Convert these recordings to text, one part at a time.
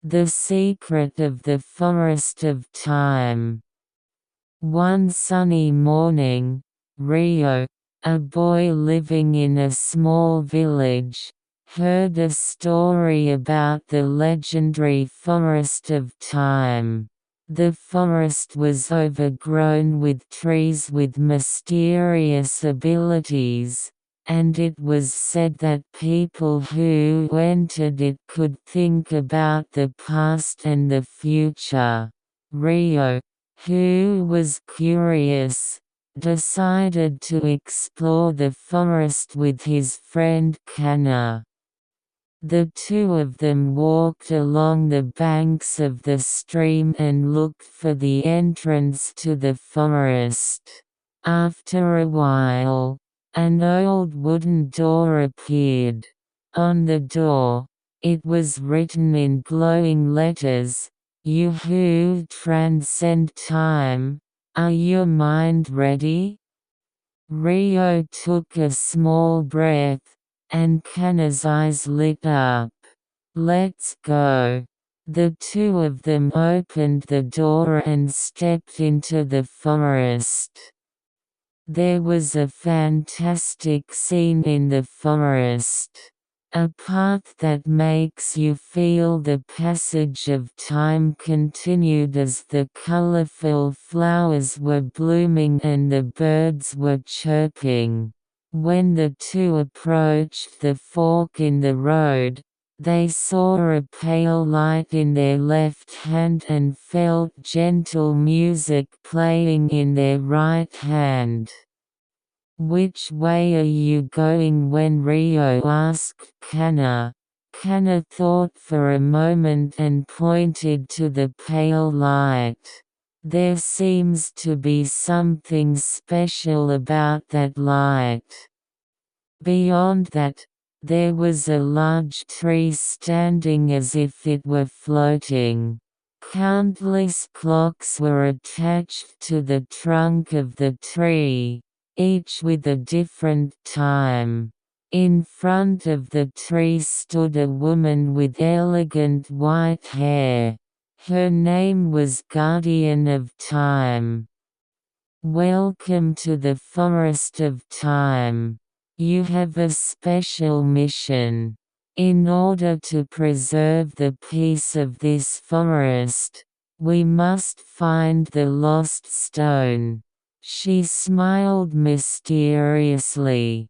The Secret of the Forest of Time. One sunny morning, Rio, a boy living in a small village, heard a story about the legendary Forest of Time. The forest was overgrown with trees with mysterious abilities, and it was said that people who entered it could think about the past and the future. Rio, who was curious, decided to explore the forest with his friend Kana. The two of them walked along the banks of the stream and looked for the entrance to the forest. After a while, an old wooden door appeared. On the door, it was written in glowing letters, "You who transcend time, are your mind ready?" Rio took a small breath, and Kana's eyes lit up. "Let's go." The two of them opened the door and stepped into the forest. There was a fantastic scene in the forest. A path that makes you feel the passage of time continued as the colorful flowers were blooming and the birds were chirping. When the two approached the fork in the road, they saw a pale light in their left hand and felt gentle music playing in their right hand. "Which way are you going?" when Rio asked Kana. Kana thought for a moment and pointed to the pale light. "There seems to be something special about that light." Beyond that, there was a large tree standing as if it were floating. Countless clocks were attached to the trunk of the tree, each with a different time. In front of the tree stood a woman with elegant white hair. Her name was Guardian of Time. "Welcome to the Forest of Time. You have a special mission. In order to preserve the peace of this forest, we must find the lost stone." She smiled mysteriously.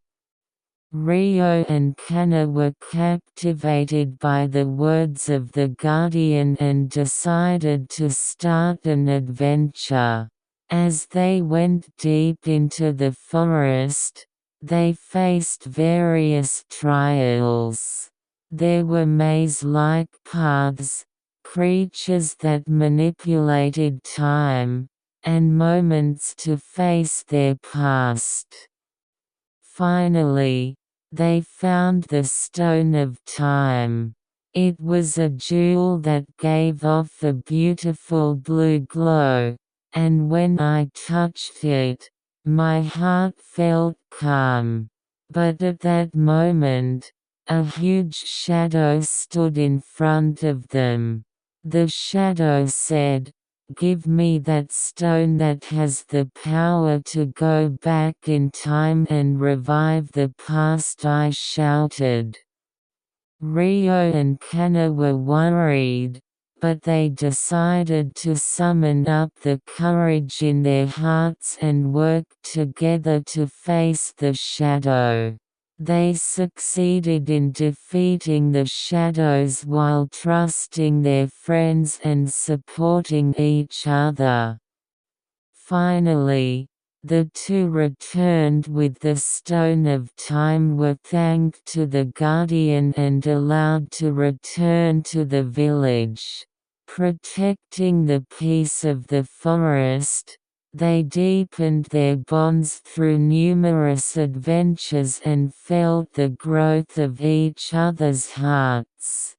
Rio and Kana were captivated by the words of the Guardian and decided to start an adventure. As they went deep into the forest, they faced various trials. There were maze-like paths, creatures that manipulated time, and moments to face their past. Finally, they found the Stone of Time. It was a jewel that gave off a beautiful blue glow, and when I touched it, my heart felt calm. But at that moment, a huge shadow stood in front of them. The shadow said, "Give me that stone that has the power to go back in time and revive the past," I shouted. Rio and Kana were worried, but they decided to summon up the courage in their hearts and work together to face the shadow. They succeeded in defeating the shadows while trusting their friends and supporting each other. Finally, the two returned with the Stone of Time, were thanked to the Guardian and allowed to return to the village. Protecting the peace of the forest, they deepened their bonds through numerous adventures and felt the growth of each other's hearts.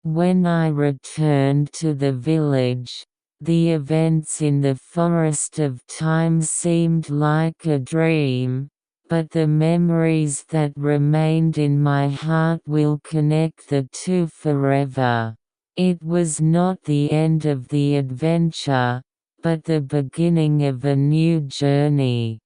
When I returned to the village, the events in the Forest of Time seemed like a dream, but the memories that remained in my heart will connect the two forever. It was not the end of the adventure, but the beginning of a new journey.